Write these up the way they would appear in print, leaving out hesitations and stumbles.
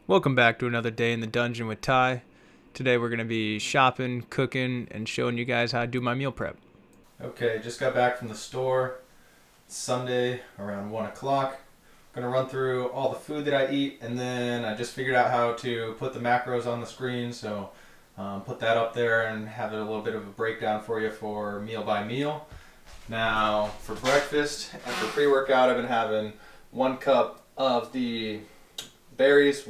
Welcome back to another day in the dungeon with Ty. Today we're going to be shopping, cooking, and showing you guys how I do my meal prep. Okay, just got back from the store. It's Sunday around 1 o'clock. I'm going to run through all the food that I eat, and then I just figured out how to put the macros on the screen, so put that up there and have a little bit of a breakdown for you for meal by meal. Now, for breakfast and for pre-workout, I've been having 1 cup of the berries,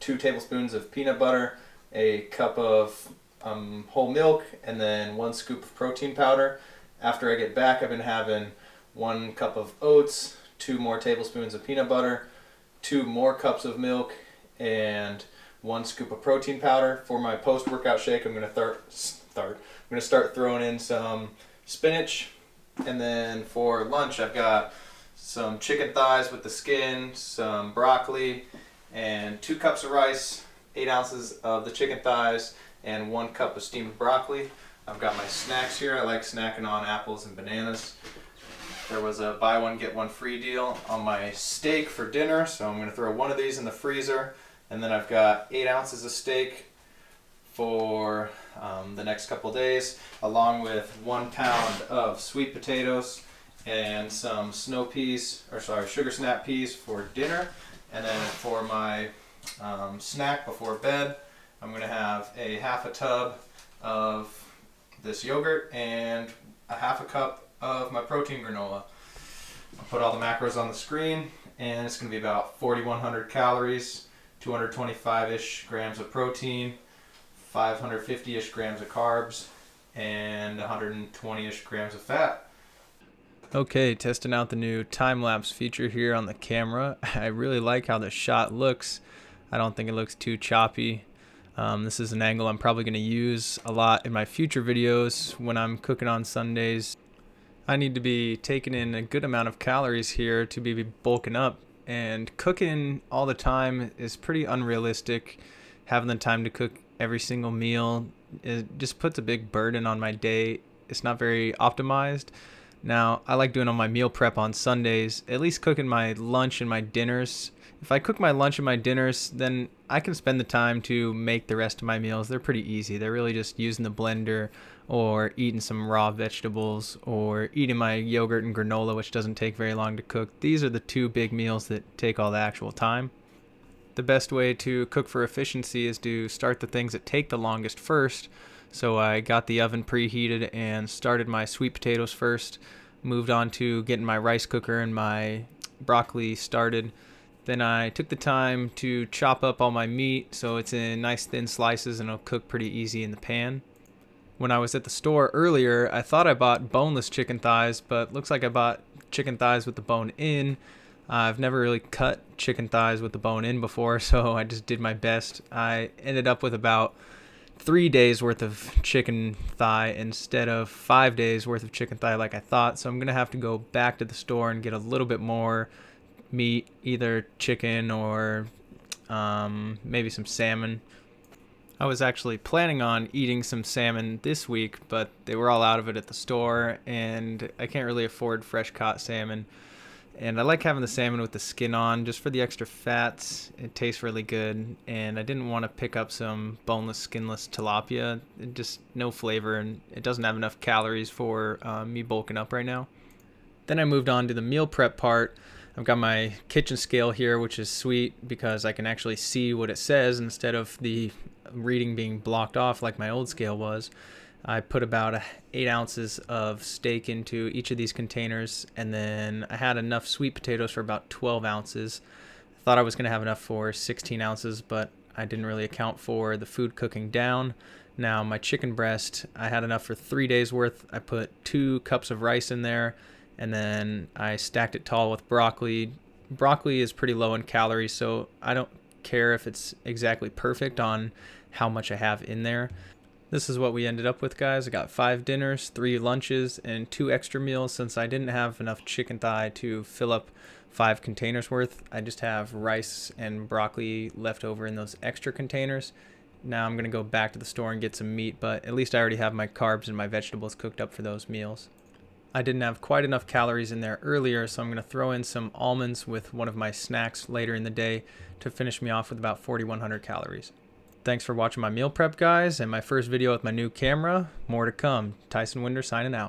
2 tablespoons of peanut butter, a cup of whole milk, and then 1 scoop of protein powder. After I get back, I've been having 1 cup of oats, 2 more tablespoons of peanut butter, 2 more cups of milk, and 1 scoop of protein powder. For my post-workout shake, I'm going to start throwing in some spinach, and then for lunch, I've got some chicken thighs with the skin, some broccoli, and 2 cups of rice, 8 ounces of the chicken thighs, and 1 cup of steamed broccoli. I've got my snacks here. I like snacking on apples and bananas. There was a buy one get one free deal on my steak for dinner, so I'm going to throw 1 of these in the freezer. And then I've got 8 ounces of steak for the next couple days, along with 1 pound of sweet potatoes and some sugar snap peas for dinner. And then for my snack before bed, I'm going to have a half a tub of this yogurt and a half a cup of my protein granola. I'll put all the macros on the screen, and it's going to be about 4,100 calories, 225-ish grams of protein, 550-ish grams of carbs, and 120-ish grams of fat. Okay, testing out the new time-lapse feature here on the camera. I really like how the shot looks. I don't think it looks too choppy. This is an angle I'm probably going to use a lot in my future videos when I'm cooking on Sundays. I need to be taking in a good amount of calories here to be bulking up, and cooking all the time is pretty unrealistic. Having the time to cook every single meal, it just puts a big burden on my day. It's not very optimized. Now, I like doing all my meal prep on Sundays, at least cooking my lunch and my dinners. If I cook my lunch and my dinners, then I can spend the time to make the rest of my meals. They're pretty easy. They're really just using the blender or eating some raw vegetables or eating my yogurt and granola, which doesn't take very long to cook. These are the 2 big meals that take all the actual time. The best way to cook for efficiency is to start the things that take the longest first. So I got the oven preheated and started my sweet potatoes first, moved on to getting my rice cooker and my broccoli started. Then I took the time to chop up all my meat so it's in nice thin slices and it'll cook pretty easy in the pan. When I was at the store earlier, I thought I bought boneless chicken thighs, but looks like I bought chicken thighs with the bone in. I've never really cut chicken thighs with the bone in before, so I just did my best. I ended up with about 3 days worth of chicken thigh instead of 5 days worth of chicken thigh like I thought. So I'm going to have to go back to the store and get a little bit more meat, either chicken or maybe some salmon. I was actually planning on eating some salmon this week, but they were all out of it at the store, and I can't really afford fresh caught salmon. And I like having the salmon with the skin on just for the extra fats. It tastes really good. And I didn't want to pick up some boneless, skinless tilapia. It just no flavor, and it doesn't have enough calories for me bulking up right now. Then I moved on to the meal prep part. I've got my kitchen scale here, which is sweet because I can actually see what it says instead of the reading being blocked off like my old scale was. I put about 8 ounces of steak into each of these containers, and then I had enough sweet potatoes for about 12 ounces. I thought I was going to have enough for 16 ounces, but I didn't really account for the food cooking down. Now, my chicken breast, I had enough for 3 days worth. I put 2 cups of rice in there, and then I stacked it tall with broccoli. Broccoli is pretty low in calories, so I don't care if it's exactly perfect on how much I have in there. This is what we ended up with, guys. I got 5 dinners, 3 lunches, and 2 extra meals since I didn't have enough chicken thigh to fill up 5 containers worth. I just have rice and broccoli left over in those extra containers. Now I'm going to go back to the store and get some meat, but at least I already have my carbs and my vegetables cooked up for those meals. I didn't have quite enough calories in there earlier, so I'm going to throw in some almonds with one of my snacks later in the day to finish me off with about 4,100 calories. Thanks for watching my meal prep, guys, and my first video with my new camera. More to come. Tyson Winder signing out.